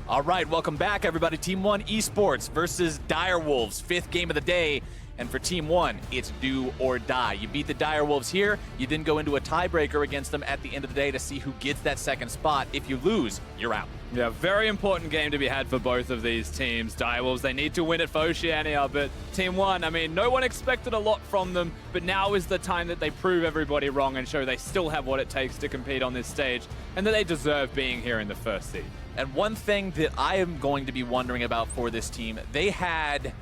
All right, welcome back, everybody. Team 1 Esports versus Direwolves, 5th game of the day. And for Team 1, it's do or die. You beat the Direwolves here. You then go into a tiebreaker against them at the end of the day to see who gets that second spot. If you lose, you're out. Yeah, very important game to be had for both of these teams. Direwolves, they need to win it for Oceania, but Team 1, I mean, no one expected a lot from them, but now is the time that they prove everybody wrong and show they still have what it takes to compete on this stage, and that they deserve being here in the first seed. And one thing that I am going to be wondering about for this team, they had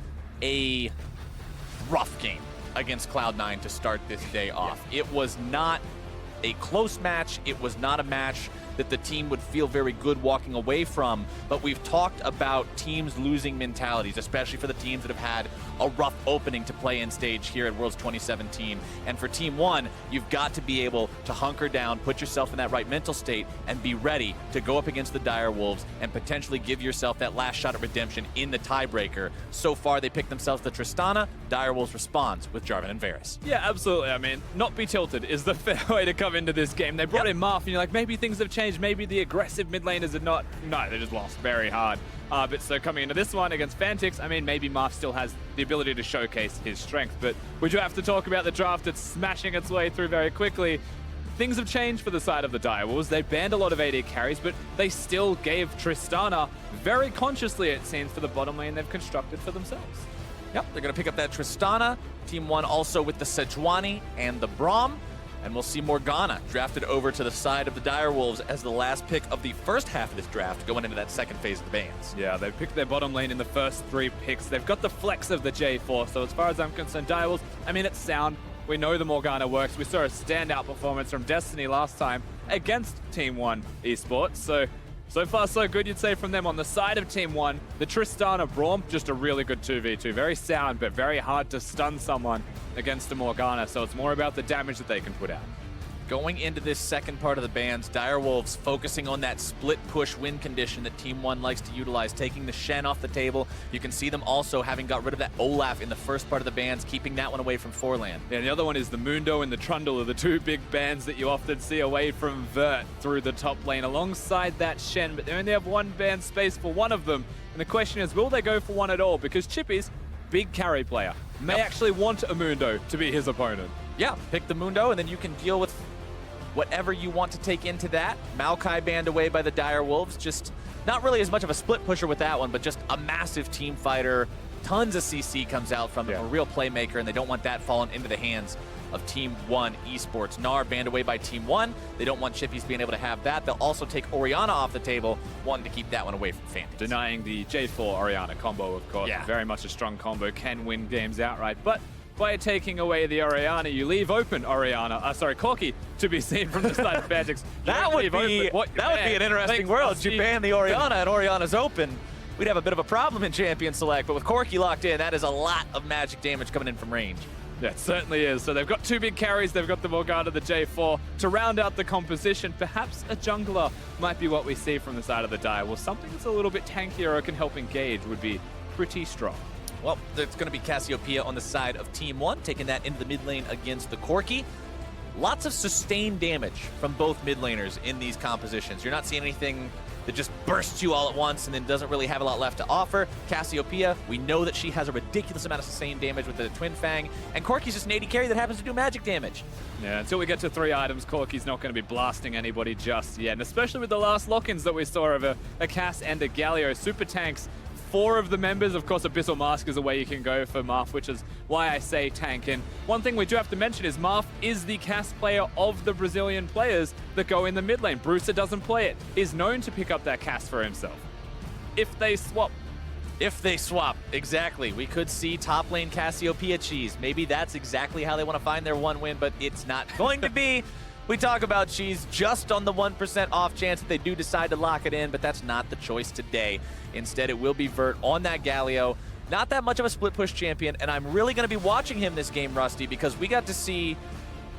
a rough game against Cloud9 to start this day off. It was not a close match. It was not a match that the team would feel very good walking away from, but we've talked about teams losing mentalities, especially for the teams that have had a rough opening to play in stage here at Worlds 2017. And for Team 1, you've got to be able to hunker down, put yourself in that right mental state, and be ready to go up against the Direwolves and potentially give yourself that last shot at redemption in the tiebreaker. So far, they picked themselves the Tristana. Direwolves responds with Jarvan and Varus. Yeah, absolutely. I mean, not be tilted is the fair way to come into this game. They brought in Marth, and you're like, maybe things have changed. Maybe the aggressive mid laners are not. No, they just lost very hard. But so coming into this one against Fantix, I mean, maybe Marth still has the ability to showcase his strength. But we do have to talk about the draft. It's smashing its way through very quickly. Things have changed for the side of the Direwolves. They banned a lot of AD carries, but they still gave Tristana very consciously, it seems, for the bottom lane they've constructed for themselves. Yep, they're going to pick up that Tristana. Team 1 also with the Sejuani and the Braum. And we'll see Morgana drafted over to the side of the Direwolves as the last pick of the first half of this draft going into that second phase of the bans. Yeah, they picked their bottom lane in the first 3 picks. They've got the flex of the J4, so as far as I'm concerned, Direwolves, I mean, it's sound. We know the Morgana works. We saw a standout performance from Destiny last time against Team 1 Esports. So far, so good, you'd say, from them. On the side of Team 1, the Tristana Braum, just a really good 2v2. Very sound, but very hard to stun someone against the Morgana, so it's more about the damage that they can put out. Going into this second part of the bans, Direwolves focusing on that split push win condition that Team 1 likes to utilize, taking the Shen off the table. You can see them also having got rid of that Olaf in the first part of the bans, keeping that one away from Forlan. Yeah, and the other one is the Mundo and the Trundle are the 2 big bans that you often see away from Vert through the top lane alongside that Shen, but they only have 1 ban space for one of them. And the question is, will they go for one at all? Because Chippy's big carry player may actually want a Mundo to be his opponent. Yeah, pick the Mundo and then you can deal with whatever you want to take into that. Maokai banned away by the Direwolves. Just not really as much of a split pusher with that one, but just a massive team fighter. Tons of CC comes out from him, a real playmaker, and they don't want that falling into the hands of Team 1 Esports. Gnar banned away by Team 1. They don't want Chippies being able to have that. They'll also take Orianna off the table, wanting to keep that one away from Fantix. Denying the J4 Orianna combo, of course. Yeah. Very much a strong combo, can win games outright. But by taking away the Orianna, you leave open Corki to be seen from the side of Fantix. That would be an interesting world. You ban the Orianna and Orianna's open. We'd have a bit of a problem in Champion Select, but with Corki locked in, that is a lot of magic damage coming in from range. Yeah, it certainly is. So they've got 2 big carries. They've got the Morgana, the J4 to round out the composition. Perhaps a jungler might be what we see from the side of the Direwolves. Something that's a little bit tankier or can help engage would be pretty strong. Well, it's going to be Cassiopeia on the side of Team 1, taking that into the mid lane against the Corki. Lots of sustained damage from both mid laners in these compositions. You're not seeing anything that just bursts you all at once and then doesn't really have a lot left to offer. Cassiopeia, we know that she has a ridiculous amount of sustained damage with the Twin Fang, and Corki's just an AD carry that happens to do magic damage. Yeah, until we get to 3 items, Corki's not going to be blasting anybody just yet, and especially with the last lock-ins that we saw of a Cass and a Galio. Super tanks 4 of the members. Of course, Abyssal Mask is a way you can go for Marth, which is why I say tank. And one thing we do have to mention is Marth is the cast player of the Brazilian players that go in the mid lane. Brewster doesn't play it. He's known to pick up that cast for himself. If they swap. If they swap, exactly. We could see top lane Cassiopeia cheese. Maybe that's exactly how they want to find their 1 win, but it's not going to be. We talk about cheese just on the 1% off chance that they do decide to lock it in, but that's not the choice today. Instead, it will be Vert on that Galio. Not that much of a split push champion, and I'm really going to be watching him this game, Rusty, because we got to see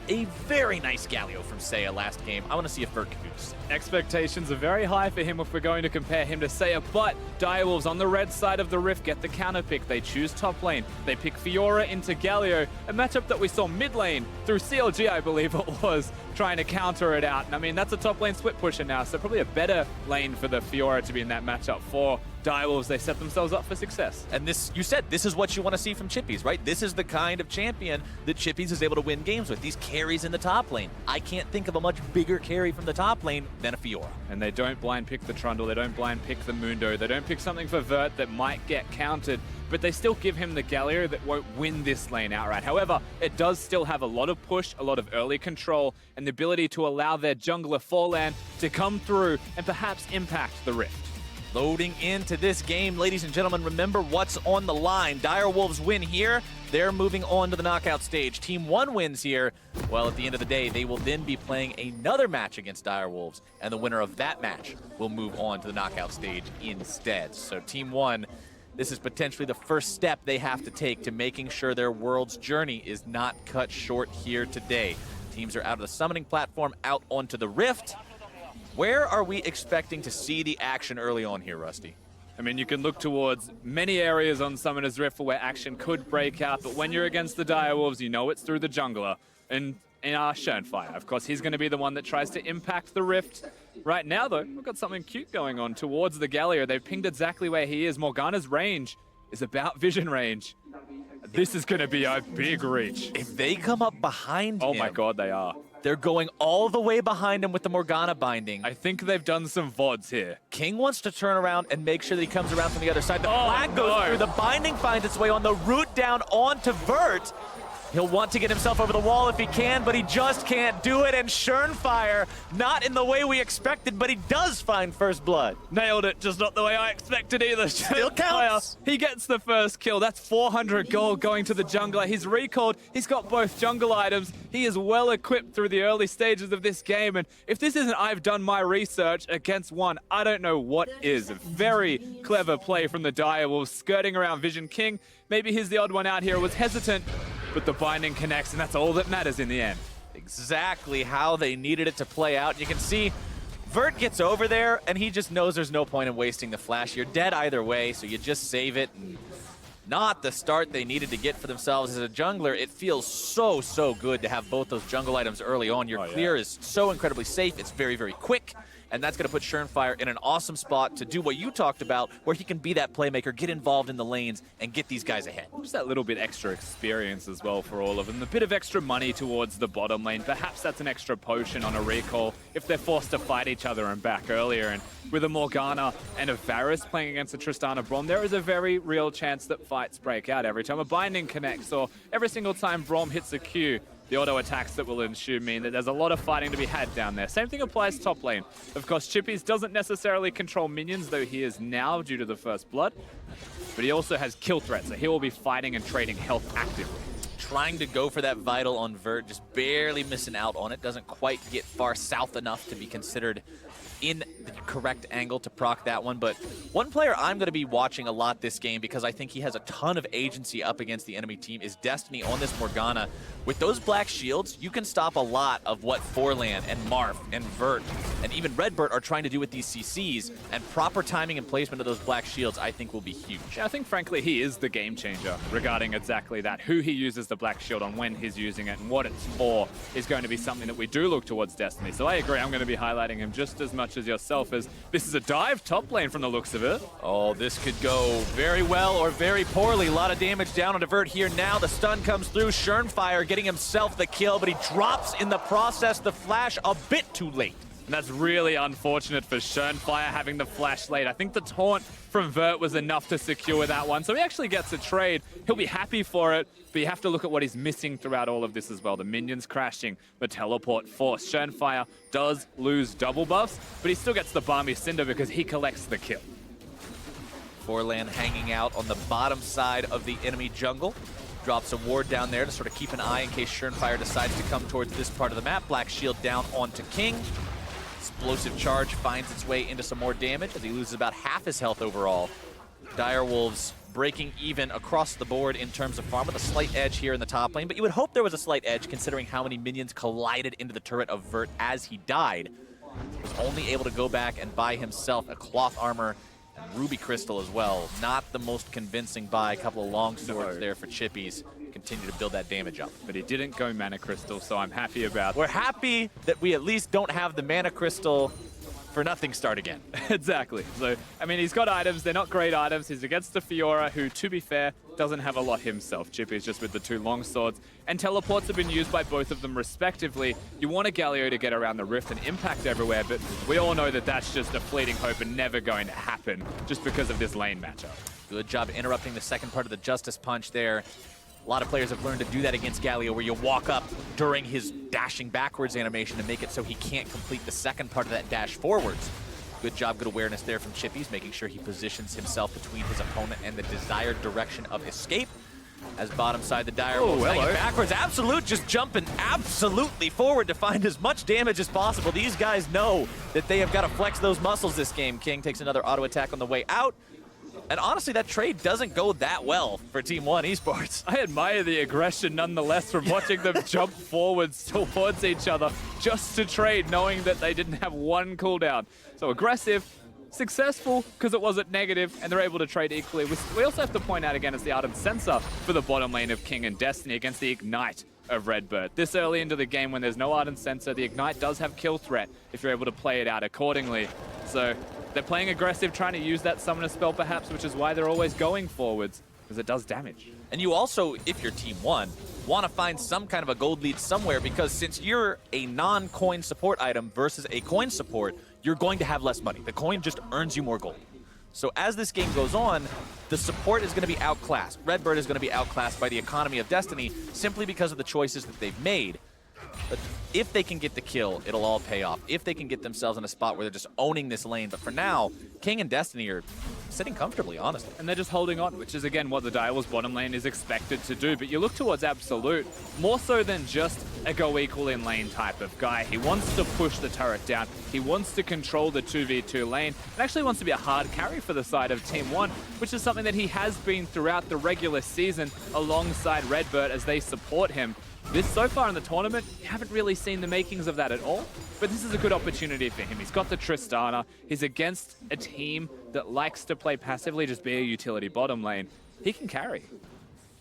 a very nice Galio from Seiya last game. I want to see if Vert can do this. Expectations are very high for him if we're going to compare him to Seiya, but Direwolves on the red side of the Rift get the counter pick. They choose top lane. They pick Fiora into Galio, a matchup that we saw mid lane through CLG, I believe it was, trying to counter it out. And I mean, that's a top lane split pusher now, so probably a better lane for the Fiora to be in that matchup for Direwolves. They set themselves up for success. And this, you said, this is what you want to see from Chippies, right? This is the kind of champion that Chippies is able to win games with. These carries in the top lane. I can't think of a much bigger carry from the top lane than a Fiora. And they don't blind pick the Trundle, they don't blind pick the Mundo, they don't pick something for Vert that might get countered, but they still give him the Galio that won't win this lane outright. However, it does still have a lot of push, a lot of early control, and the ability to allow their jungler Forlan to come through and perhaps impact the Rift. Loading into this game, ladies and gentlemen, remember what's on the line. Direwolves win here. They're moving on to the knockout stage. Team 1 wins here. Well, at the end of the day, they will then be playing another match against Direwolves, and the winner of that match will move on to the knockout stage instead. So Team 1, this is potentially the first step they have to take to making sure their world's journey is not cut short here today. Teams are out of the summoning platform, out onto the Rift. Where are we expecting to see the action early on here, Rusty? I mean, you can look towards many areas on Summoner's Rift for where action could break out, but when you're against the Direwolves, you know it's through the jungler. And in our Schönfire, of course, he's going to be the one that tries to impact the Rift. Right now, though, we've got something cute going on towards the Galio. They've pinged exactly where he is. Morgana's range is about vision range. This is going to be a big reach. If they come up behind him... Oh my god, they are. They're going all the way behind him with the Morgana binding. I think they've done some VODs here. King wants to turn around and make sure that he comes around from the other side. The flag goes through, the binding finds its way on the route down onto Vert. He'll want to get himself over the wall if he can, but he just can't do it. And Schönfire, not in the way we expected, but he does find first blood. Nailed it, just not the way I expected either. Still counts. He gets the first kill. That's 400 gold going to the jungler. He's recalled. He's got both jungle items. He is well equipped through the early stages of this game. And if this isn't I've done my research against one, I don't know what is. A very clever play from the Direwolves, skirting around Vision King. Maybe he's the odd one out here. Was hesitant, but the binding connects, and that's all that matters in the end. Exactly how they needed it to play out. You can see Vert gets over there, and he just knows there's no point in wasting the flash. You're dead either way, so you just save it. And not the start they needed to get for themselves as a jungler. It feels so, so good to have both those jungle items early on. Your clear is so incredibly safe. It's very, very quick. And that's going to put Schönfire in an awesome spot to do what you talked about, where he can be that playmaker, get involved in the lanes, and get these guys ahead. Just that little bit extra experience as well for all of them. A bit of extra money towards the bottom lane. Perhaps that's an extra potion on a recall if they're forced to fight each other and back earlier. And with a Morgana and a Varus playing against a Tristana Braum, there is a very real chance that fights break out every time a binding connects, or every single time Braum hits a Q. The auto attacks that will ensue mean that there's a lot of fighting to be had down there. Same thing applies top lane. Of course, Chippies doesn't necessarily control minions, though he is now due to the first blood. But he also has kill threat, so he will be fighting and trading health actively. Trying to go for that vital on Vert, just barely missing out on it. Doesn't quite get far south enough to be considered in the correct angle to proc that one. But one player I'm going to be watching a lot this game, because I think he has a ton of agency up against the enemy team, is Destiny on this Morgana. With those black shields, you can stop a lot of what Forlan and Marth and Vert and even Redbird are trying to do with these CCs, and proper timing and placement of those black shields I think will be huge. I think frankly he is the game changer regarding exactly that. Who he uses the black shield on, when he's using it, and what it's for is going to be something that we do look towards Destiny. So I agree, I'm going to be highlighting him just as much as yourself, as this is a dive top lane from the looks of it. Oh, this could go very well or very poorly. A lot of damage down on Vert here now. The stun comes through. Schönfire getting himself the kill, but he drops in the process the flash a bit too late. And that's really unfortunate for Schönfire having the flash late. I think the taunt from Vert was enough to secure that one. So he actually gets a trade. He'll be happy for it, but you have to look at what he's missing throughout all of this as well. The minions crashing, the teleport force. Schönfire does lose double buffs, but he still gets the Balmy Cinder because he collects the kill. Forlan hanging out on the bottom side of the enemy jungle. Drops a ward down there to sort of keep an eye in case Schönfire decides to come towards this part of the map. Black shield down onto King. Explosive charge finds its way into some more damage as he loses about half his health overall. Direwolves breaking even across the board in terms of farm with a slight edge here in the top lane, but you would hope there was a slight edge considering how many minions collided into the turret of Vert as he died. He was only able to go back and buy himself a cloth armor and ruby crystal as well. Not the most convincing buy. A couple of long swords there for Chippies. continue to build that damage up. But he didn't go Mana Crystal, so I'm happy about We're happy that we at least don't have the Mana Crystal for nothing start again. Exactly. So, I mean, he's got items. They're not great items. He's against the Fiora, who, to be fair, doesn't have a lot himself. Chippy's just with the 2 long swords. And teleports have been used by both of them respectively. You want a Galio to get around the rift and impact everywhere, but we all know that that's just a fleeting hope and never going to happen just because of this lane matchup. Good job interrupting the second part of the Justice Punch there. A lot of players have learned to do that against Galio, where you walk up during his dashing backwards animation to make it so he can't complete the second part of that dash forwards. Good job, good awareness there from Chippy's, making sure he positions himself between his opponent and the desired direction of escape. As bottom side, the Dire Wolves backwards. Absolute just jumping absolutely forward to find as much damage as possible. These guys know that they have got to flex those muscles this game. King takes another auto attack on the way out. And honestly, that trade doesn't go that well for Team 1 Esports. I admire the aggression nonetheless from watching them jump forwards towards each other just to trade, knowing that they didn't have one cooldown. So aggressive, successful because it wasn't negative, and they're able to trade equally. We also have to point out again, it's the Ardent Sensor for the bottom lane of King and Destiny against the Ignite of Redbird. This early into the game when there's no Ardent Sensor, the Ignite does have kill threat if you're able to play it out accordingly. So they're playing aggressive, trying to use that summoner spell perhaps, which is why they're always going forwards, because it does damage. And you also, if you're Team 1, want to find some kind of a gold lead somewhere, because since you're a non-coin support item versus a coin support, you're going to have less money. The coin just earns you more gold. So as this game goes on, the support is going to be outclassed. Redbird is going to be outclassed by the economy of Destiny simply because of the choices that they've made. But if they can get the kill, it'll all pay off. If they can get themselves in a spot where they're just owning this lane. But for now, King and Destiny are sitting comfortably, honestly. And they're just holding on, which is, again, what the Direwolves bottom lane is expected to do. But you look towards Absolute, more so than just a go equal in lane type of guy. He wants to push the turret down. He wants to control the 2v2 lane. And actually wants to be a hard carry for the side of Team 1, which is something that he has been throughout the regular season alongside Redbird as they support him. So far in the tournament, you haven't really seen the makings of that at all, but this is a good opportunity for him. He's got the Tristana, he's against a team that likes to play passively, just be a utility bottom lane. He can carry.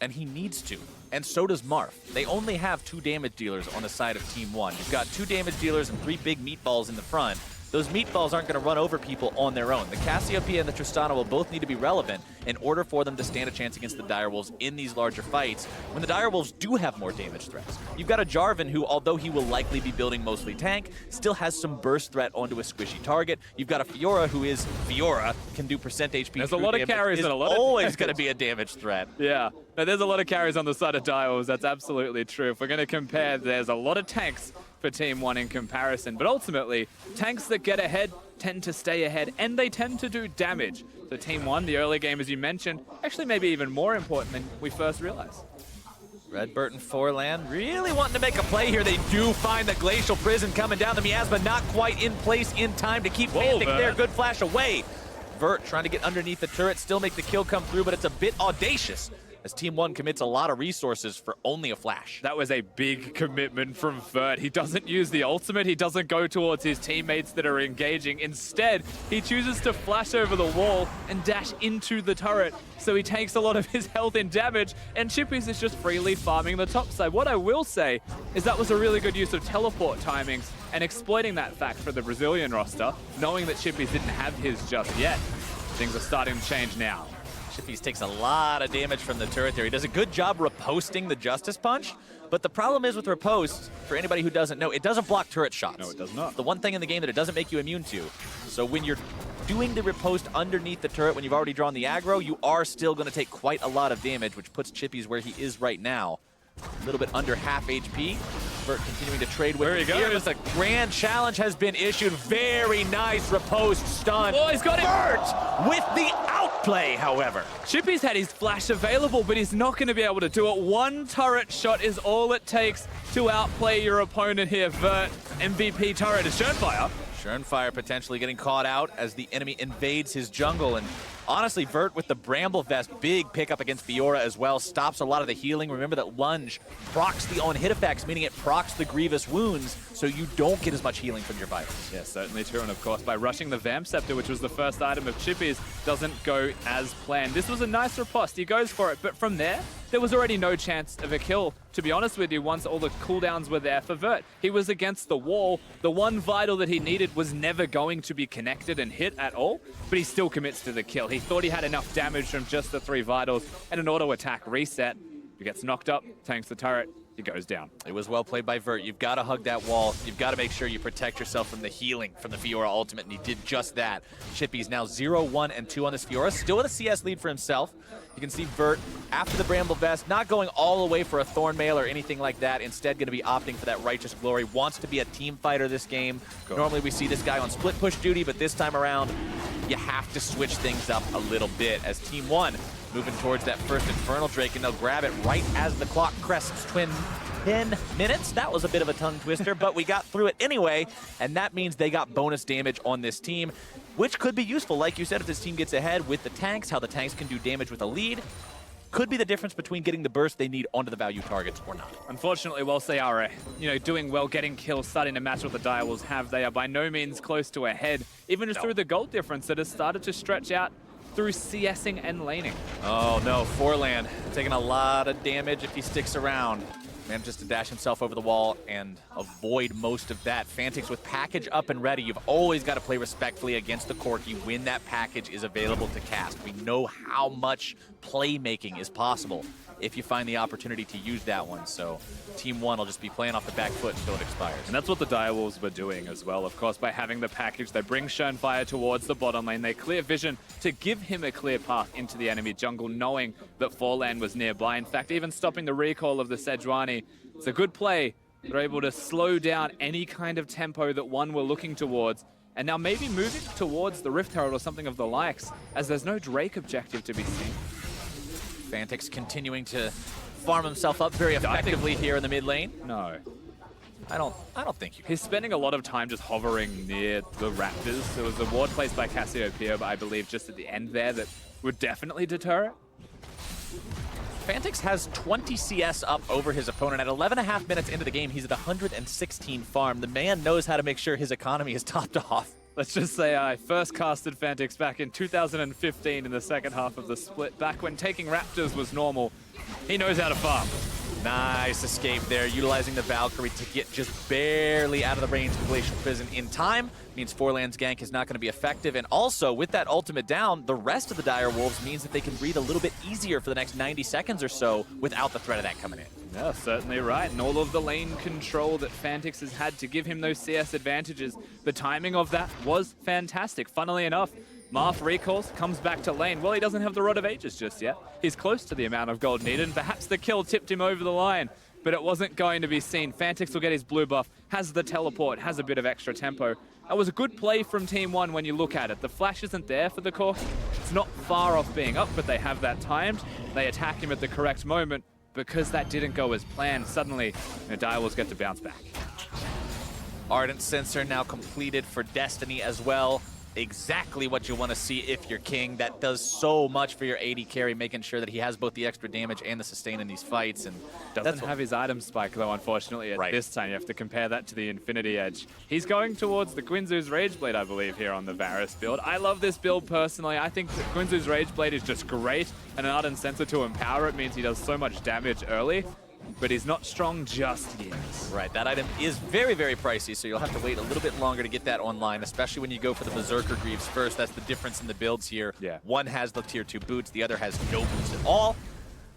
And he needs to, and so does Marth. They only have 2 damage dealers on the side of Team 1. You've got 2 damage dealers and 3 big meatballs in the front. Those meatballs aren't going to run over people on their own. The Cassiopeia and the Tristana will both need to be relevant in order for them to stand a chance against the Direwolves in these larger fights, when the Direwolves do have more damage threats. You've got a Jarvan who, although he will likely be building mostly tank, still has some burst threat onto a squishy target. You've got a Fiora who is Fiora, can do percent HP. There's a lot of carries and a lot of always going to be a damage threat. Yeah, no, there's a lot of carries on the side of Direwolves. That's absolutely true. If we're going to compare, there's a lot of tanks for Team 1 in comparison, but ultimately, tanks that get ahead tend to stay ahead, and they tend to do damage. So Team 1, the early game, as you mentioned, actually maybe even more important than we first realized. Redbird and Forlan really wanting to make a play here. They do find the Glacial Prison coming down. The Miasma not quite in place in time to keep Fantic there. Good flash away. Vert trying to get underneath the turret, still make the kill come through, but it's a bit audacious as Team 1 commits a lot of resources for only a flash. That was a big commitment from Vert. He doesn't use the ultimate. He doesn't go towards his teammates that are engaging. Instead, he chooses to flash over the wall and dash into the turret. So he takes a lot of his health in damage, and Chippy's is just freely farming the top side. What I will say is that was a really good use of teleport timings and exploiting that fact for the Brazilian roster, knowing that Chippy's didn't have his just yet. Things are starting to change now. Chippy's takes a lot of damage from the turret there. He does a good job riposting the Justice Punch, but the problem is with riposte, for anybody who doesn't know, it doesn't block turret shots. No, it does not. The one thing in the game that it doesn't make you immune to. So when you're doing the riposte underneath the turret, when you've already drawn the aggro, you are still going to take quite a lot of damage, which puts Chippy's where he is right now. A little bit under half HP. Vert continuing to trade with him. There he goes. A grand challenge has been issued. Very nice riposte stun. Oh, he's got it. Vert with the outplay, however. Chippy's had his flash available, but he's not going to be able to do it. One turret shot is all it takes to outplay your opponent here. Vert, MVP turret is Schönfire. Schönfire potentially getting caught out as the enemy invades his jungle, and honestly, Vert with the Bramble Vest, big pickup against Fiora as well, stops a lot of the healing. Remember that Lunge procs the on hit effects, meaning it procs the grievous wounds, so you don't get as much healing from your vitals. Yeah, certainly true, and of course, by rushing the Vamp Scepter, which was the first item of Chippy's, doesn't go as planned. This was a nice riposte, he goes for it, but from there, there was already no chance of a kill, to be honest with you, once all the cooldowns were there for Vert. He was against the wall. The one vital that he needed was never going to be connected and hit at all, but he still commits to the kill. He thought he had enough damage from just the 3 vitals and an auto attack reset. He gets knocked up, tanks the turret, he goes down. It was well played by Vert. You've got to hug that wall. You've got to make sure you protect yourself from the healing from the Fiora ultimate, and he did just that. Chippy's now 0-1 and 2 on this Fiora, still with a CS lead for himself. You can see Vert, after the Bramble Vest, not going all the way for a Thorn Mail or anything like that, instead going to be opting for that Righteous Glory. Wants to be a team fighter this game. Normally we see this guy on split push duty, but this time around, you have to switch things up a little bit as Team 1 moving towards that first Infernal Drake, and they'll grab it right as the clock crests 10 minutes. That was a bit of a tongue twister, but we got through it anyway, and that means they got bonus damage on this team, which could be useful, like you said, if this team gets ahead with the tanks, how the tanks can do damage with a lead. Could be the difference between getting the burst they need onto the value targets or not. Unfortunately, whilst they are doing well, getting kills, starting to match what the Direwolves have, they are by no means close to ahead, even just through the gold difference that has started to stretch out through CSing and laning. Oh no, Forlan taking a lot of damage if he sticks around. Manages to dash himself over the wall and avoid most of that. Fantix with package up and ready. You've always got to play respectfully against the Corki when that package is available to cast. We know how much playmaking is possible if you find the opportunity to use that one. So Team 1 will just be playing off the back foot until it expires. And that's what the Direwolves were doing as well. Of course, by having the package, they bring Schönfire towards the bottom lane. They clear vision to give him a clear path into the enemy jungle, knowing that Forlan was nearby. In fact, even stopping the recall of the Sejuani. It's a good play. They're able to slow down any kind of tempo that one were looking towards. And now maybe moving towards the Rift Herald or something of the likes, as there's no Drake objective to be seen. Fantix continuing to farm himself up very effectively here in the mid lane. No. I don't think you can. He's spending a lot of time just hovering near the Raptors. There was a ward placed by Cassiopeia, but I believe just at the end there that would definitely deter it. Fantix has 20 CS up over his opponent. At 11.5 minutes into the game, he's at 116 farm. The man knows how to make sure his economy is topped off. Let's just say I first casted Fantix back in 2015 in the second half of the split, back when taking Raptors was normal. He knows how to farm. Nice escape there, utilizing the Valkyrie to get just barely out of the range of Glacial Prison in time. Means Forlan's gank is not going to be effective. And also, with that ultimate down, the rest of the Direwolves means that they can breathe a little bit easier for the next 90 seconds or so without the threat of that coming in. Yeah, certainly right. And all of the lane control that Fantix has had to give him those CS advantages, the timing of that was fantastic. Funnily enough, Marth recalls, comes back to lane. Well, he doesn't have the Rod of Ages just yet. He's close to the amount of gold needed, and perhaps the kill tipped him over the line, but it wasn't going to be seen. Fantix will get his blue buff, has the teleport, has a bit of extra tempo. That was a good play from Team 1 when you look at it. The flash isn't there for the Corki. It's not far off being up, but they have that timed. They attack him at the correct moment. Because that didn't go as planned, suddenly the Direwolves get to bounce back. Ardent Sensor now completed for Destiny as well. Exactly what you want to see if you're king. That does so much for your AD carry, making sure that he has both the extra damage and the sustain in these fights. And doesn't have his item spike though, unfortunately, at this time. You have to compare that to the Infinity Edge. He's going towards the Guinsoo's Rageblade, I believe, here on the Varus build. I love this build personally. I think that Guinsoo's Rageblade is just great, and an Ardent Sensor to empower it means he does so much damage early. But he's not strong just yet. Right, that item is very, very pricey, so you'll have to wait a little bit longer to get that online, especially when you go for the Berserker Greaves first. That's the difference in the builds here. Yeah. One has the tier 2 boots, the other has no boots at all.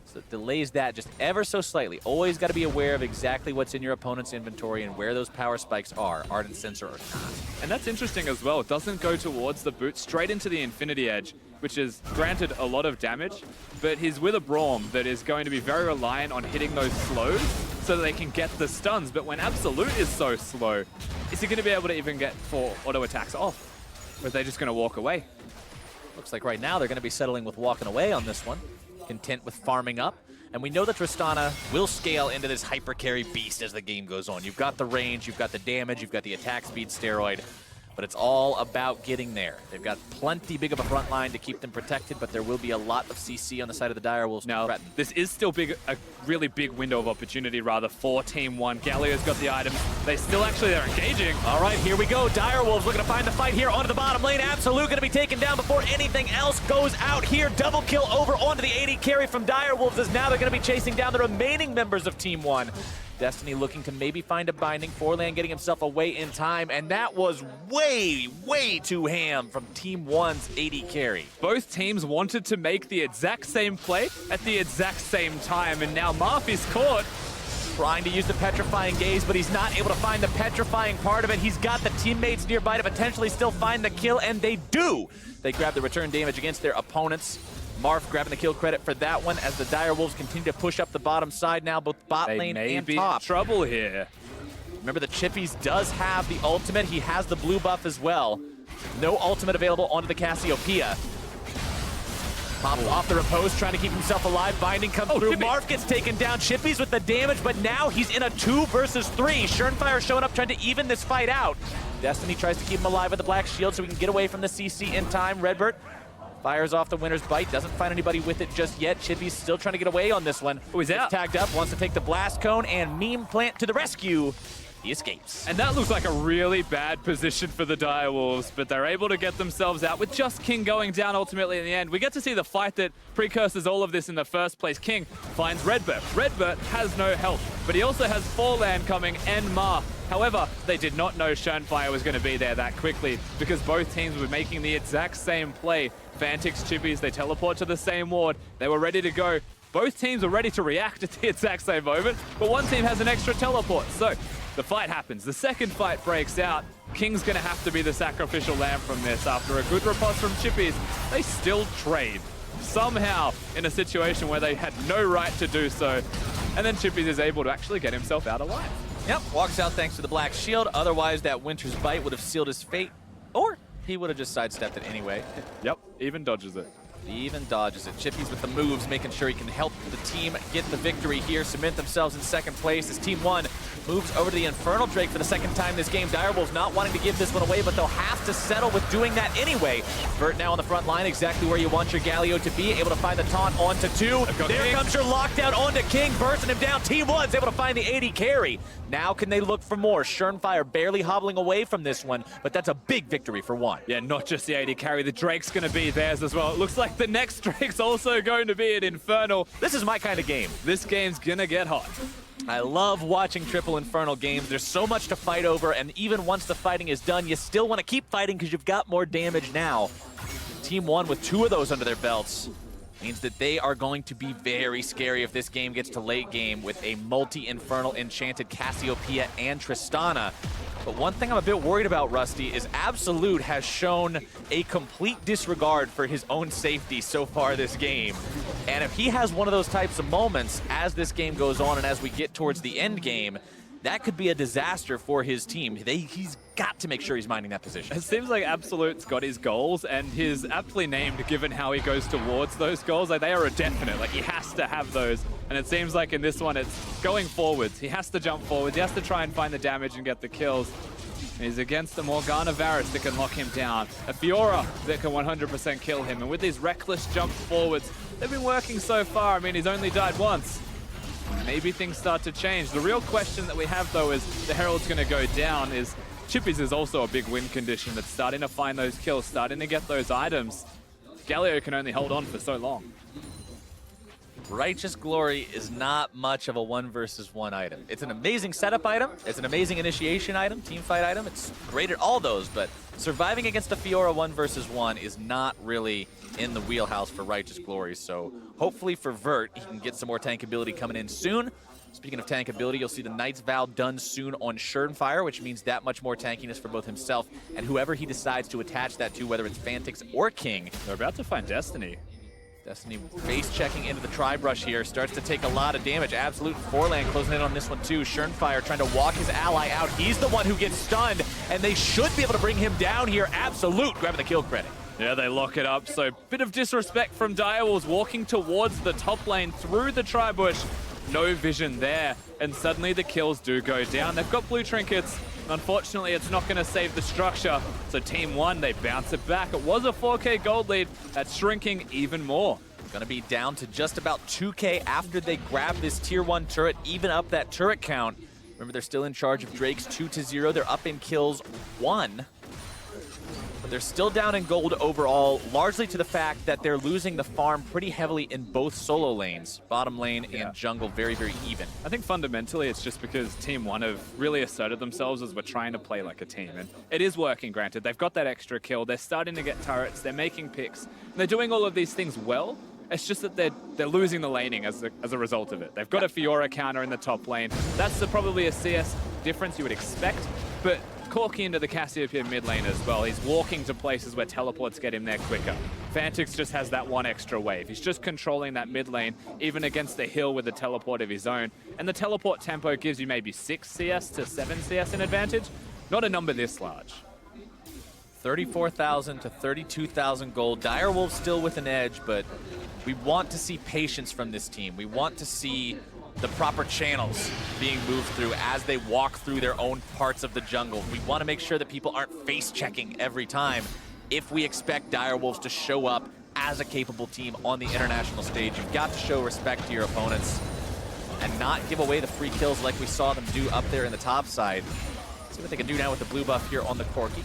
So it delays that just ever so slightly. Always got to be aware of exactly what's in your opponent's inventory and where those power spikes are, Ardent Sensor or not. And that's interesting as well. It doesn't go towards the boot, straight into the Infinity Edge, which is granted a lot of damage, but he's with a Braum that is going to be very reliant on hitting those slows so that they can get the stuns. But when Absolute is so slow, is he going to be able to even get 4 auto attacks off? Or are they just going to walk away? Looks like right now they're going to be settling with walking away on this one. Content with farming up. And we know that Tristana will scale into this hyper carry beast as the game goes on. You've got the range, you've got the damage, you've got the attack speed steroid. but it's all about getting there. They've got plenty big of a front line to keep them protected, but there will be a lot of CC on the side of the Direwolves to threaten. This is still a really big window of opportunity, rather, for Team 1. Galio's got the items. They're engaging. All right, here we go. Direwolves looking to find the fight here onto the bottom lane. Absolute going to be taken down before anything else goes out here. Double kill over onto the AD carry from Direwolves, as now they're going to be chasing down the remaining members of Team 1. Destiny looking to maybe find a binding. Forlan getting himself away in time, and that was way, way too ham from Team 1's AD carry. Both teams wanted to make the exact same play at the exact same time, and now Marf is caught. Trying to use the Petrifying Gaze, but he's not able to find the petrifying part of it. He's got the teammates nearby to potentially still find the kill, and they do. They grab the return damage against their opponents. Marf grabbing the kill credit for that one as the Direwolves continue to push up the bottom side now, both bot lane and top. Trouble here. Remember, the Chippies does have the ultimate. He has the blue buff as well. No ultimate available onto the Cassiopeia. Pops off the repose, trying to keep himself alive. Binding comes through. Chippy. Marf gets taken down. Chippies with the damage, but now he's in a 2 versus 3. Schernfire showing up, trying to even this fight out. Destiny tries to keep him alive with the black shield so he can get away from the CC in time. Redbert fires off the winner's bite, doesn't find anybody with it just yet. Chippy's still trying to get away on this one. Oh, he's out. Tagged up, wants to take the blast cone, and Meme Plant to the rescue. He escapes. And that looks like a really bad position for the Direwolves, but they're able to get themselves out with just King going down ultimately in the end. We get to see the fight that precursors all of this in the first place. King finds Redbert. Redbert has no health, but he also has Forlan coming and Marf. However, they did not know Schernfire was going to be there that quickly because both teams were making the exact same play. Fantix, Chippies, they teleport to the same ward. They were ready to go. Both teams were ready to react at the exact same moment, but one team has an extra teleport. So the fight happens. The second fight breaks out. King's going to have to be the sacrificial lamb from this. After a good riposte from Chippies, they still trade. Somehow in a situation where they had no right to do so. And then Chippies is able to actually get himself out alive. Yep, walks out thanks to the black shield. Otherwise, that Winter's Bite would have sealed his fate. Or he would have just sidestepped it anyway. Yep, even dodges it. He even dodges it. Chippies with the moves, making sure he can help the team get the victory here, cement themselves in second place as Team 1 moves over to the Infernal Drake for the second time this game. Direwolves not wanting to give this one away, but they'll have to settle with doing that anyway. Vert now on the front line, exactly where you want your Galio to be, able to find the taunt onto 2. There comes your lockdown onto King, bursting him down. Team 1's able to find the AD carry. Now can they look for more? Schernfire barely hobbling away from this one, but that's a big victory for 1. Yeah, not just the AD carry, the Drake's going to be theirs as well. It looks like the next Drake's also going to be an Infernal. This is my kind of game. This game's going to get hot. I love watching triple Infernal games. There's so much to fight over, and even once the fighting is done, you still want to keep fighting because you've got more damage now. Team 1 with 2 of those under their belts means that they are going to be very scary if this game gets to late game with a multi-Infernal enchanted Cassiopeia and Tristana. But one thing I'm a bit worried about, Rusty, is Absolute has shown a complete disregard for his own safety so far this game. And if he has one of those types of moments as this game goes on and as we get towards the end game, that could be a disaster for his team. He's got to make sure he's minding that position. It seems like Absolute's got his goals, and he's aptly named given how he goes towards those goals. Like, they are a definite. Like, he has to have those. And it seems like in this one, it's going forwards. He has to jump forwards. He has to try and find the damage and get the kills. He's against a Morgana Varus that can lock him down, a Fiora that can 100% kill him. And with these reckless jumps forwards, they've been working so far. I mean, he's only died once. Maybe things start to change. The real question that we have, though, is the Herald's going to go down. Is Chippies is also a big win condition that's starting to find those kills, starting to get those items. Galio can only hold on for so long. Righteous Glory is not much of a 1 versus 1 item. It's an amazing setup item. It's an amazing initiation item, team fight item. It's great at all those, but surviving against a Fiora 1 versus 1 is not really in the wheelhouse for Righteous Glory. So hopefully for Vert, he can get some more tank ability coming in soon. Speaking of tank ability, you'll see the Knight's Vow done soon on Schernfire, which means that much more tankiness for both himself and whoever he decides to attach that to, whether it's Fantix or King. They're about to find Destiny. Destiny face checking into the tri-brush here, starts to take a lot of damage. Absolute Forlan closing in on this one too. Schernfire trying to walk his ally out. He's the one who gets stunned, and they should be able to bring him down here. Absolute grabbing the kill credit. Yeah, they lock it up. So bit of disrespect from Direwolves walking towards the top lane through the tri-bush. No vision there, and suddenly the kills do go down. They've got blue trinkets. Unfortunately, it's not going to save the structure. So Team 1, they bounce it back. It was a 4K gold lead. That's shrinking even more. Gonna be down to just about 2K after they grab this tier 1 turret, even up that turret count. Remember, they're still in charge of Drake's 2-0. They're up in kills 1. But they're still down in gold overall, largely to the fact that they're losing the farm pretty heavily in both solo lanes. Bottom lane and jungle very, very even. I think fundamentally it's just because Team 1 have really asserted themselves as we're trying to play like a team. And it is working, granted. They've got that extra kill. They're starting to get turrets. They're making picks. And they're doing all of these things well. It's just that they're losing the laning as a result of it. They've got a Fiora counter in the top lane. That's probably a CS difference you would expect. But Corki into the Cassiopeia mid lane as well. He's walking to places where teleports get him there quicker. Fantix just has that one extra wave. He's just controlling that mid lane, even against the hill with a teleport of his own. And the teleport tempo gives you maybe 6 CS to 7 CS in advantage. Not a number this large. 34,000 to 32,000 gold. Direwolves still with an edge, but we want to see patience from this team. We want to see the proper channels being moved through as they walk through their own parts of the jungle. We want to make sure that people aren't face-checking every time if we expect Direwolves to show up as a capable team on the international stage. You've got to show respect to your opponents and not give away the free kills like we saw them do up there in the top side. See what they can do now with the blue buff here on the Corki.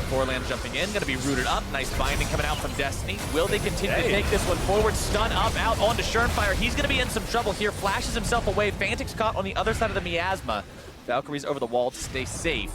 Forland jumping in, gonna be rooted up. Nice binding coming out from Destiny. Will they continue to take this one forward? Stun up, out onto Schernfire. He's gonna be in some trouble here. Flashes himself away. Fantix caught on the other side of the miasma. Valkyrie's over the wall to stay safe.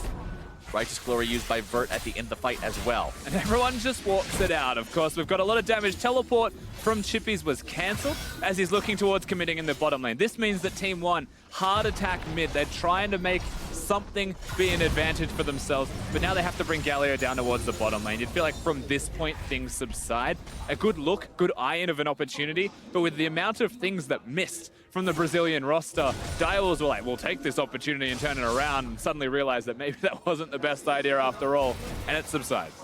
Righteous Glory used by Vert at the end of the fight as well. And everyone just walks it out. Of course, we've got a lot of damage. Teleport from Chippies was cancelled as he's looking towards committing in the bottom lane. This means that Team 1, hard attack mid. They're trying to make something be an advantage for themselves, but now they have to bring Galio down towards the bottom lane. You'd feel like from this point, things subside. A good look, good eye-in of an opportunity, but with the amount of things that missed from the Brazilian roster, Direwolves were like, we'll take this opportunity and turn it around, and suddenly realize that maybe that wasn't the best idea after all, and it subsides.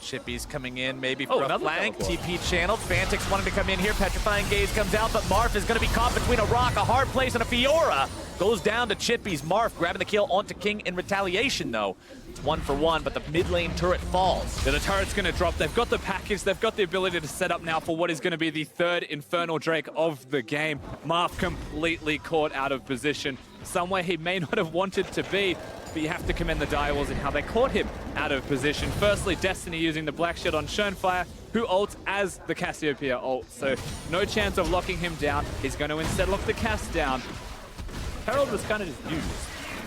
Chippy's coming in maybe for a flank. TP channeled. Fantix wanted to come in here. Petrifying Gaze comes out, but Marf is going to be caught between a rock, a hard place, and a Fiora. Goes down to Chippy's. Marf grabbing the kill onto King in retaliation, though. It's 1-for-1, but the mid lane turret falls. Yeah, the turret's going to drop. They've got the package. They've got the ability to set up now for what is going to be the third Infernal Drake of the game. Marf completely caught out of position, somewhere he may not have wanted to be. But you have to commend the Direwolves in how they caught him out of position. Firstly, Destiny using the Black Shield on Schernfire, who ults as the Cassiopeia ult. So no chance of locking him down. He's going to instead lock the Cass down. Herald was kind of just used.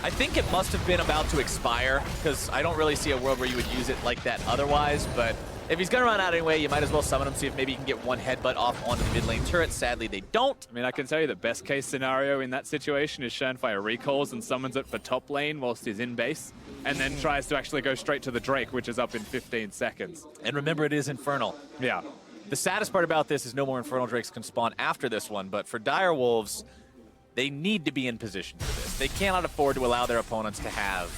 I think it must have been about to expire, because I don't really see a world where you would use it like that otherwise, but if he's going to run out anyway, you might as well summon him, see if maybe you can get one headbutt off onto the mid lane turret. Sadly, they don't. I mean, I can tell you the best case scenario in that situation is Schernfire recalls and summons it for top lane whilst he's in base, and then tries to actually go straight to the Drake, which is up in 15 seconds. And remember, it is Infernal. Yeah. The saddest part about this is no more Infernal Drakes can spawn after this one, but for Direwolves, they need to be in position for this. They cannot afford to allow their opponents to have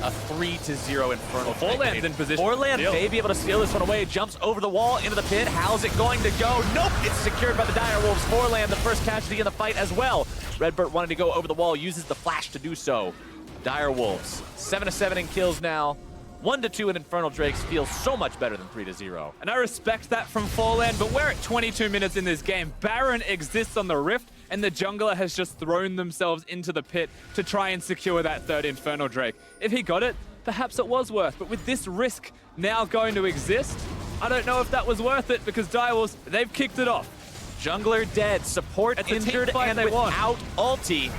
a 3-0 Infernal Drake. Forland's in position. Forland may be able to steal this one away. Jumps over the wall into the pit. How's it going to go? Nope, it's secured by the Direwolves. Forland, the first casualty in the fight as well. Redbird wanted to go over the wall, uses the flash to do so. Direwolves, 7-7 in kills now. 1-2 in Infernal Drakes feels so much better than 3-0. And I respect that from Forland, but we're at 22 minutes in this game. Baron exists on the Rift, and the jungler has just thrown themselves into the pit to try and secure that third Infernal Drake. If he got it, perhaps it was worth, but with this risk now going to exist, I don't know if that was worth it, because Direwolves, they've kicked it off. Jungler dead, support injured and without ulti.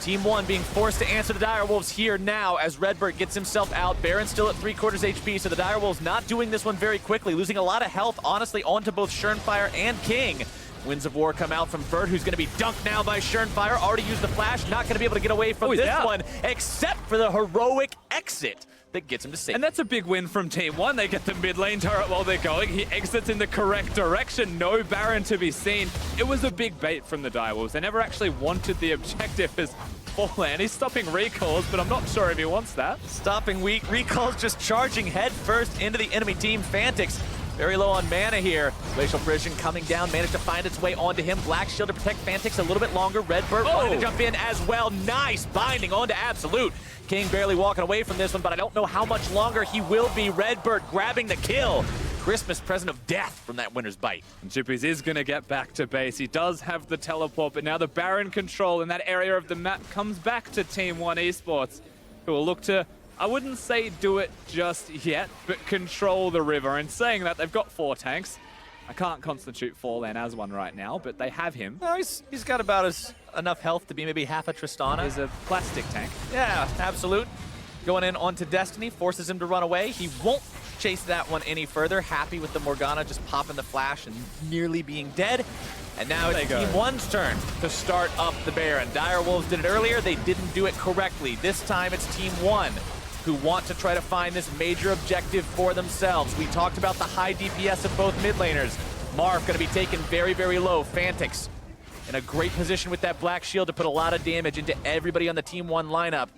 Team 1 being forced to answer the Direwolves here now as Redbird gets himself out. Baron's still at 3/4 HP, so the Direwolves not doing this one very quickly, losing a lot of health, honestly, onto both Schernfire and King. Winds of War come out from Vert, who's going to be dunked now by Schernfire. Already used the flash, not going to be able to get away from this one, except for the heroic exit that gets him to safety. And that's a big win from Team 1. They get the mid lane turret while they're going. He exits in the correct direction. No Baron to be seen. It was a big bait from the Direwolves. They never actually wanted the objective as Forland. He's stopping recalls, but I'm not sure if he wants that. Stopping weak recalls, just charging head first into the enemy team. Fantix Very low on mana here. Glacial Precision coming down, managed to find its way onto him. Black Shield to protect Fantix a little bit longer. Redbird wanted to jump in as well. Nice binding onto Absolute. King barely walking away from this one, but I don't know how much longer he will be. Redbird grabbing the kill. Christmas present of death from that Winter's Bite. And Chippies is going to get back to base. He does have the teleport, but now the Baron control in that area of the map comes back to Team 1 Esports, who will look to, I wouldn't say do it just yet, but control the river. And saying that, they've got 4 tanks. I can't constitute Fallen as one right now, but they have him. No, he's got about enough health to be maybe half a Tristana. He's a plastic tank. Yeah, Absolute. Going in onto Destiny, forces him to run away. He won't chase that one any further. Happy with the Morgana just popping the flash and nearly being dead. And now it's Team 1's turn to start up the Baron. Direwolves did it earlier. They didn't do it correctly. This time it's Team 1 who want to try to find this major objective for themselves. We talked about the high DPS of both mid laners. Marv going to be taken very, very low. Fantix in a great position with that Black Shield to put a lot of damage into everybody on the Team 1 lineup.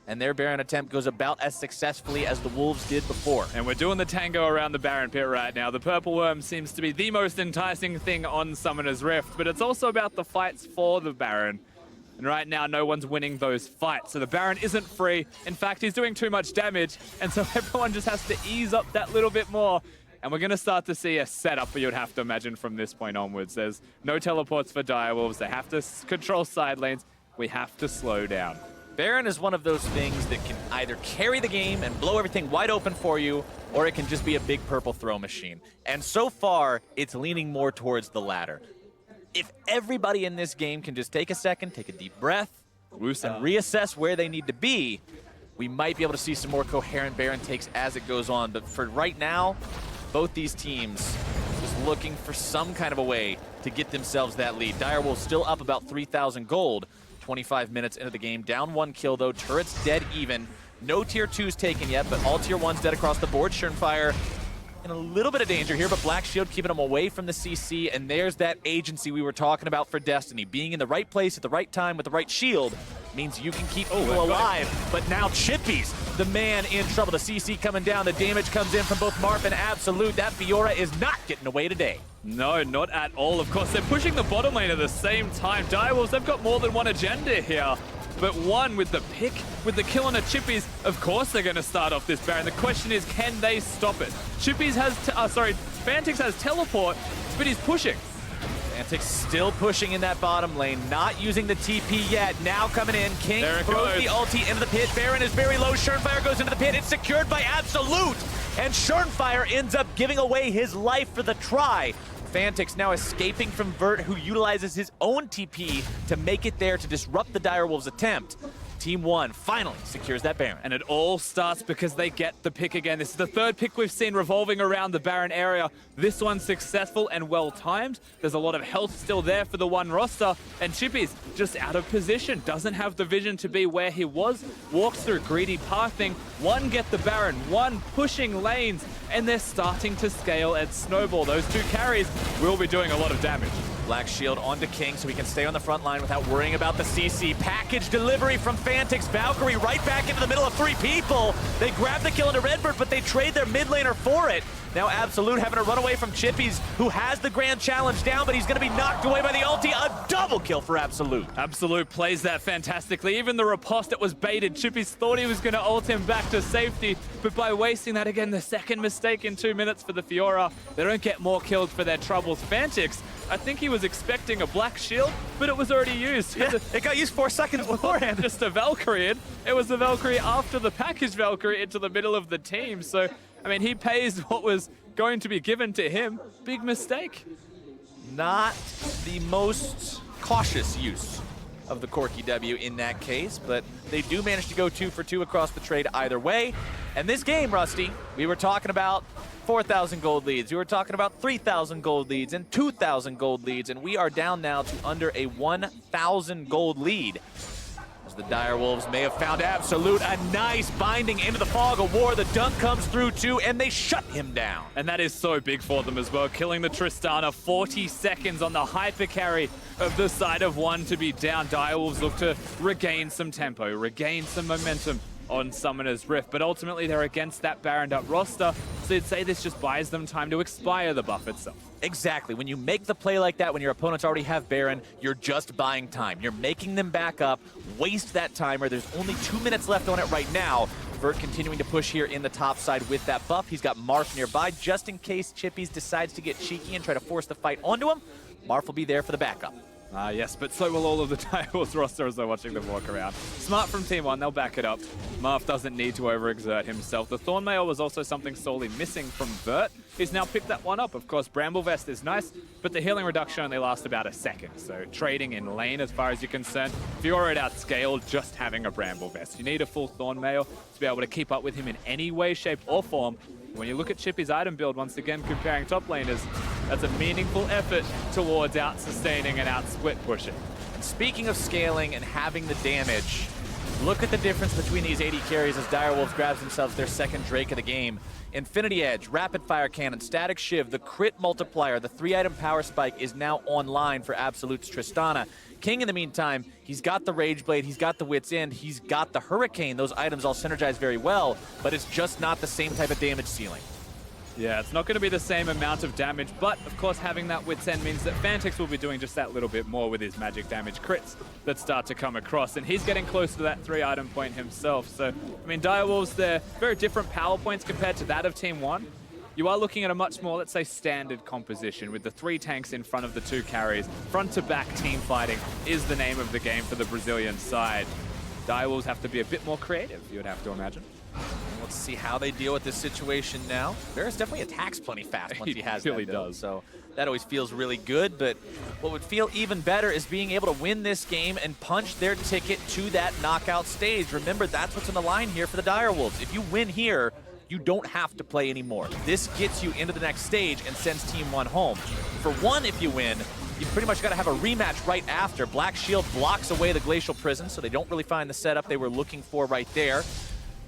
And their Baron attempt goes about as successfully as the Wolves did before. And we're doing the tango around the Baron pit right now. The Purple Worm seems to be the most enticing thing on Summoner's Rift, but it's also about the fights for the Baron. And right now, no one's winning those fights. So the Baron isn't free. In fact, he's doing too much damage. And so everyone just has to ease up that little bit more. And we're going to start to see a setup, you'd have to imagine, from this point onwards. There's no teleports for Direwolves. They have to control side lanes. We have to slow down. Baron is one of those things that can either carry the game and blow everything wide open for you, or it can just be a big purple throw machine. And so far, it's leaning more towards the latter. If everybody in this game can just take a second, take a deep breath, and reassess where they need to be, we might be able to see some more coherent Baron takes as it goes on. But for right now, both these teams just looking for some kind of a way to get themselves that lead. Direwolves still up about 3,000 gold. 25 minutes into the game. Down 1 kill, though. Turret's dead even. No tier 2s taken yet, but all tier 1s dead across the board. Schernfire in a little bit of danger here, but Black Shield keeping him away from the CC, and there's that agency we were talking about for Destiny. Being in the right place at the right time with the right shield means you can keep people alive. But now Chippies, the man in trouble. The CC coming down. The damage comes in from both Marf and Absolute. That Fiora is not getting away today. No, not at all. Of course, they're pushing the bottom lane at the same time. Direwolves, they've got more than one agenda here. But one with the pick, with the kill on the Chippies, of course they're going to start off this Baron. The question is, can they stop it? Chippies has, Fantix has teleport, but he's pushing. Fantix still pushing in that bottom lane, not using the TP yet. Now coming in, King throws the ulti into the pit. Baron is very low. Schernfire goes into the pit. It's secured by Absolute. And Schernfire ends up giving away his life for the try. Fantix now escaping from Vert, who utilizes his own TP to make it there to disrupt the Direwolves' attempt. Team 1 finally secures that Baron. And it all starts because they get the pick again. This is the 3rd pick we've seen revolving around the Baron area. This one's successful and well-timed. There's a lot of health still there for the one roster. And Chippies just out of position. Doesn't have the vision to be where he was. Walks through greedy pathing. One get the Baron, one pushing lanes. And they're starting to scale and snowball. Those 2 carries will be doing a lot of damage. Black Shield onto King so he can stay on the front line without worrying about the CC. Package delivery from Fantix. Valkyrie right back into the middle of 3 people. They grab the kill into Redbird, but they trade their mid laner for it. Now Absolute having to run away from Chippies, who has the grand challenge down, but he's going to be knocked away by the ulti. A double kill for Absolute. Absolute plays that fantastically. Even the riposte that was baited, Chippies thought he was going to ult him back to safety, but by wasting that again, the 2nd mistake in 2 minutes for the Fiora, they don't get more kills for their troubles. Fantix, I think he was expecting a Black Shield, but it was already used. Yeah, it got used 4 seconds beforehand. Just a Valkyrie. It was the Valkyrie after the package Valkyrie into the middle of the team. So, I mean, he pays what was going to be given to him. Big mistake. Not the most cautious use of the Corki W in that case, but they do manage to go 2 for 2 across the trade either way. And this game, Rusty, we were talking about 4,000 gold leads. We were talking about 3,000 gold leads and 2,000 gold leads, and we are down now to under a 1,000 gold lead. As the Direwolves may have found Absolute, a nice binding into the fog of war. The dunk comes through too, and they shut him down. And that is so big for them as well. Killing the Tristana, 40 seconds on the hyper carry of the side of one to be down. Direwolves look to regain some tempo, regain some momentum. on Summoner's Rift, but ultimately they're against that Baroned up roster, so you'd say this just buys them time to expire the buff itself. Exactly. When you make the play like that, when your opponents already have Baron, you're just buying time. You're making them back up, waste that timer. There's only 2 minutes left on it right now. Vert continuing to push here in the top side with that buff. He's got Marth nearby just in case Chippies decides to get cheeky and try to force the fight onto him. Marth will be there for the backup. Yes, but so will all of the Direwolves roster as they're watching them walk around. Smart from Team 1, they'll back it up. Marth doesn't need to overexert himself. The Thornmail was also something sorely missing from Vert. He's now picked that one up. Of course, Bramble Vest is nice, but the healing reduction only lasts about a second. So trading in lane as far as you're concerned, if you're at outscale, just having a Bramble Vest. You need a full Thornmail to be able to keep up with him in any way, shape, or form. When you look at Chippy's item build, once again, comparing top laners, that's a meaningful effort towards out-sustaining and out-split pushing. And speaking of scaling and having the damage, look at the difference between these AD carries as Direwolves grabs themselves their second Drake of the game. Infinity Edge, Rapid Fire Cannon, Static Shiv, the crit multiplier, the 3-item power spike is now online for Absolute's Tristana. King, in the meantime, he's got the Rage Blade, he's got the Wit's End, he's got the Hurricane. Those items all synergize very well, but it's just not the same type of damage ceiling. Yeah, it's not going to be the same amount of damage, but of course having that Wit's End means that Fantix will be doing just that little bit more with his magic damage crits that start to come across, and he's getting close to that 3-item point himself. So, I mean, Direwolves, they're very different power points compared to that of Team 1. You are looking at a much more, let's say, standard composition with the 3 tanks in front of the 2 carries. Front-to-back team fighting is the name of the game for the Brazilian side. Direwolves have to be a bit more creative, you would have to imagine. Let's see how they deal with this situation now. Varus definitely attacks plenty fast once he has really that build, does. so that always feels really good, but what would feel even better is being able to win this game and punch their ticket to that knockout stage. Remember, that's what's on the line here for the Direwolves. If you win here, you don't have to play anymore. This gets you into the next stage and sends Team 1 home. For 1, if you win, you pretty much got to have a rematch right after. Black Shield blocks away the Glacial Prison, so they don't really find the setup they were looking for right there.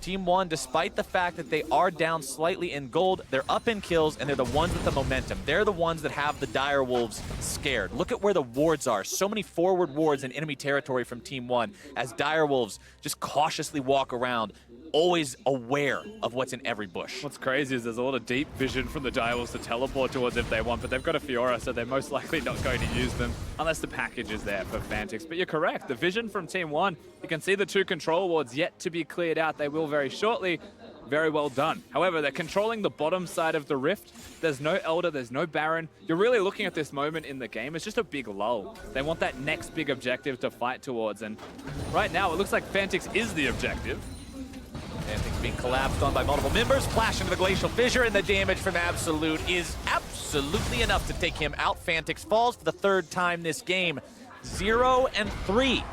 Team 1, despite the fact that they are down slightly in gold, they're up in kills, and they're the ones with the momentum. They're the ones that have the Direwolves scared. Look at where the wards are. So many forward wards in enemy territory from Team 1 as Direwolves just cautiously walk around, always aware of what's in every bush. What's crazy is there's a lot of deep vision from the Direwolves to teleport towards if they want, but they've got a Fiora, so they're most likely not going to use them unless the package is there for Fantix. But you're correct, the vision from Team 1, you can see the 2 control wards yet to be cleared out. They will very shortly. Very well done. However, they're controlling the bottom side of the Rift. There's no Elder, there's no Baron. You're really looking at this moment in the game as just a big lull. They want that next big objective to fight towards, and right now it looks like Fantix is the objective. Fantix being collapsed on by multiple members, flash into the Glacial Fissure, and the damage from Absolute is absolutely enough to take him out. Fantix falls for the 3rd time this game. 0-3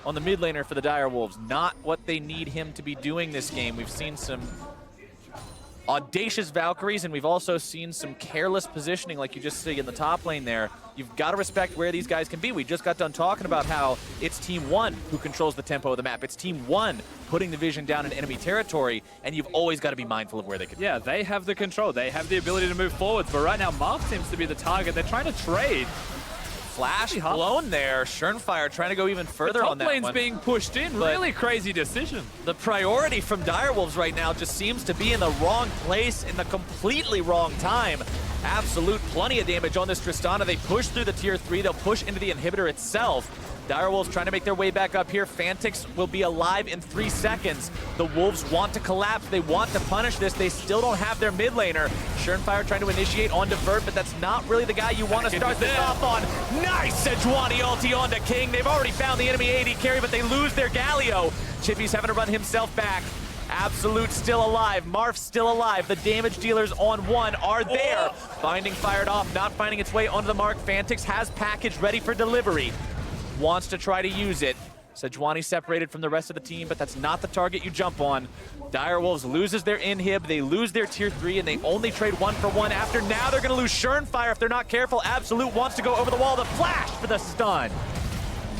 on the mid laner for the Direwolves. Not what they need him to be doing this game. We've seen some audacious Valkyries, and we've also seen some careless positioning like you just see in the top lane there. You've got to respect where these guys can be. We just got done talking about how it's Team 1 who controls the tempo of the map. It's Team 1 putting the vision down in enemy territory, and you've always got to be mindful of where they can be. Yeah, they have the control. They have the ability to move forwards, but right now Marth seems to be the target. They're trying to trade. Flash blown there. Shurnfire trying to go even further on that one. Top lane's being pushed in. Really crazy decision. The priority from Direwolves right now just seems to be in the wrong place in the completely wrong time. Absolute plenty of damage on this Tristana. They push through the tier 3. They'll push into the inhibitor itself. Direwolves trying to make their way back up here. Fantix will be alive in 3 seconds. The Wolves want to collapse. They want to punish this. They still don't have their mid laner. Shurnfire trying to initiate onto Vert, but that's not really the guy you want to start this off on. Nice Sejuani ulti onto King. They've already found the enemy AD carry, but they lose their Galio. Chippy's having to run himself back. Absolute still alive. Marth still alive. The damage dealers on 1 are there. Binding fired off, not finding its way onto the mark. Fantix has package ready for delivery. Wants to try to use it. Sejuani separated from the rest of the team, but that's not the target you jump on. Direwolves loses their inhib, they lose their tier 3, and they only trade 1 for 1 after. Now they're gonna lose Shurnfire if they're not careful. Absolute wants to go over the wall. The flash for the stun.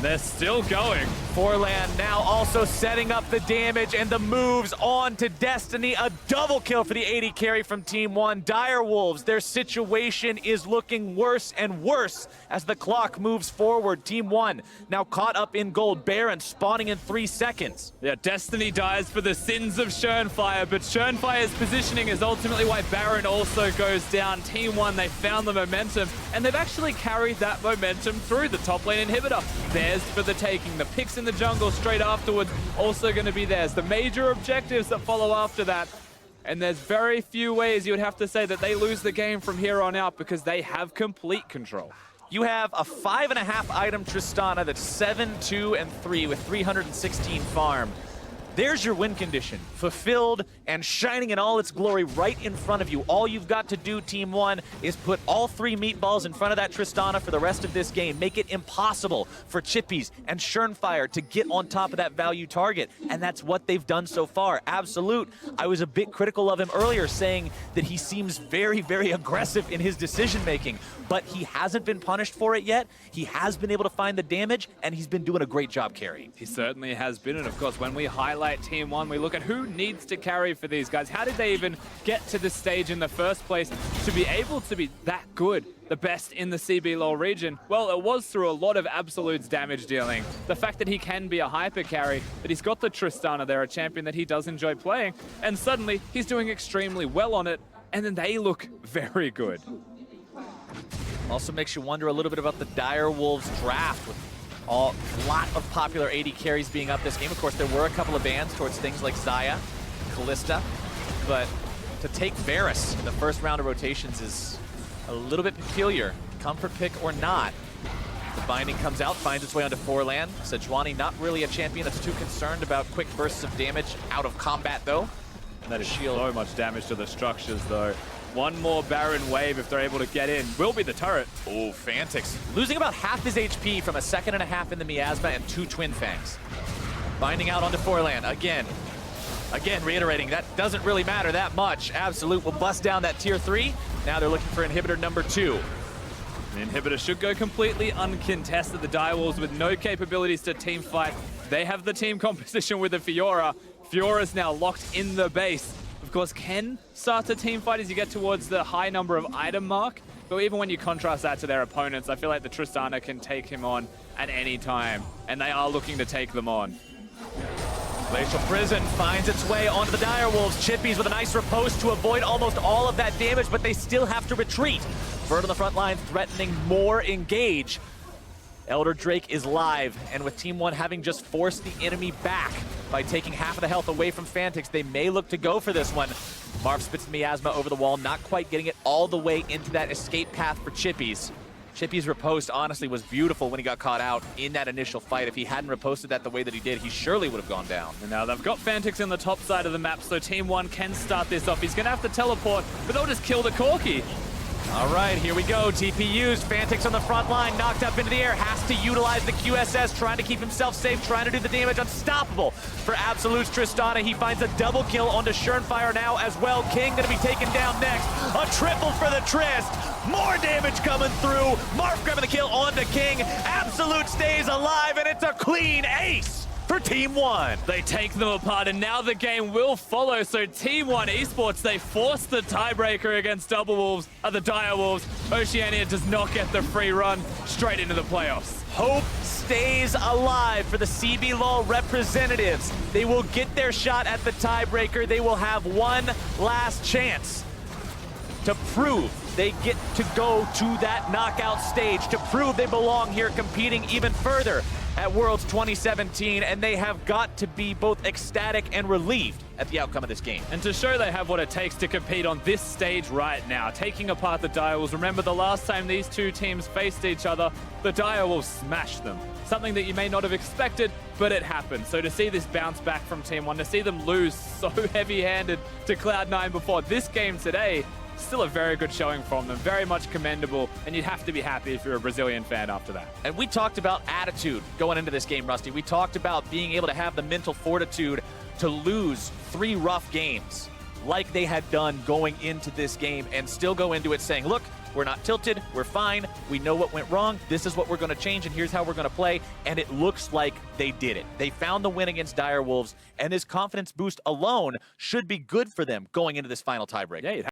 They're still going. Forlan now also setting up the damage and the moves on to Destiny. A double kill for the 80 carry from Team 1. Direwolves, their situation is looking worse and worse as the clock moves forward. Team 1 now caught up in gold. Baron spawning in 3 seconds. Yeah, Destiny dies for the sins of Schönfire, but Schönfire's positioning is ultimately why Baron also goes down. Team 1, they found the momentum, and they've actually carried that momentum through the top lane inhibitor. Theirs for the taking. The picks in the jungle straight afterwards also going to be theirs. The major objectives that follow after that. And there's very few ways you would have to say that they lose the game from here on out because they have complete control. You have a 5.5 item Tristana that's 7, 2, and 3 with 316 farm. There's your win condition, fulfilled and shining in all its glory right in front of you. All you've got to do, Team 1, is put all 3 meatballs in front of that Tristana for the rest of this game. Make it impossible for Chippies and Schönfire to get on top of that value target. And that's what they've done so far. Absolute. I was a bit critical of him earlier, saying that he seems very, very aggressive in his decision-making. But he hasn't been punished for it yet. He has been able to find the damage, and he's been doing a great job carrying. He certainly has been, and of course, when we highlight Team 1, we look at who needs to carry for these guys. How did they even get to this stage in the first place to be able to be that good, the best in the CB LoL region? Well, it was through a lot of Absolute's damage dealing. The fact that he can be a hyper carry, that he's got the Tristana there, a champion that he does enjoy playing, and suddenly he's doing extremely well on it, and then they look very good. Also makes you wonder a little bit about the Direwolves draft with a lot of popular AD carries being up this game. Of course, there were a couple of bans towards things like Xayah, Kalista, but to take Varus in the first round of rotations is a little bit peculiar. Comfort pick or not. The binding comes out, finds its way onto Forlan. Sejuani not really a champion that's too concerned about quick bursts of damage out of combat, though. That is so much damage to the structures, though. One more Baron wave, if they're able to get in, will be the turret. Oh, Fantix losing about half his HP from a 1.5 seconds in the miasma and 2 Twin Fangs. Binding out onto Forlan again. Again, reiterating, that doesn't really matter that much. Absolute will bust down that tier 3. Now they're looking for inhibitor number 2. The inhibitor should go completely uncontested. The Direwolves with no capabilities to team fight. They have the team composition with the Fiora. Fiora's now locked in the base. Of course, can start to team fight as you get towards the high number of item mark. But even when you contrast that to their opponents, I feel like the Tristana can take him on at any time. And they are looking to take them on. Glacial Prison finds its way onto the Direwolves. Chippies with a nice riposte to avoid almost all of that damage, but they still have to retreat. Bird on the front line threatening more engage. Elder Drake is live, and with Team 1 having just forced the enemy back by taking half of the health away from Fantix, they may look to go for this one. Marv spits the miasma over the wall, not quite getting it all the way into that escape path for Chippies. Chippies' riposte, honestly, was beautiful when he got caught out in that initial fight. If he hadn't riposted that the way that he did, he surely would have gone down. And now they've got Fantix in the top side of the map, so Team 1 can start this off. He's going to have to teleport, but they'll just kill the Corki. All right, here we go. TP used. Fantix on the front line, knocked up into the air, has to utilize the QSS, trying to keep himself safe, trying to do the damage. Unstoppable for Absolute's Tristana. He finds a double kill onto Schönfire now as well. King gonna be taken down next. A triple for the Trist. More damage coming through. Marv grabbing the kill onto King. Absolute stays alive, and it's a clean ace for Team 1. They take them apart, and now the game will follow. So Team 1 Esports, they force the tiebreaker against the Direwolves. Oceania does not get the free run straight into the playoffs. Hope stays alive for the CB LoL representatives. They will get their shot at the tiebreaker. They will have one last chance to prove they get to go to that knockout stage, to prove they belong here competing even further at Worlds 2017, and they have got to be both ecstatic and relieved at the outcome of this game. And to show they have what it takes to compete on this stage right now, taking apart the Direwolves. Remember the last time these two teams faced each other, the Direwolves smashed them. Something that you may not have expected, but it happened. So to see this bounce back from Team 1, to see them lose so heavy-handed to Cloud9 before this game today, still a very good showing from them, very much commendable, and you'd have to be happy if you're a Brazilian fan after that. And we talked about attitude going into this game, Rusty. We talked about being able to have the mental fortitude to lose 3 rough games. like they had done going into this game and still go into it saying, look, we're not tilted, we're fine, we know what went wrong, this is what we're going to change, and here's how we're going to play, and it looks like they did it. They found the win against Dire Wolves, and this confidence boost alone should be good for them going into this final tiebreak. Yeah,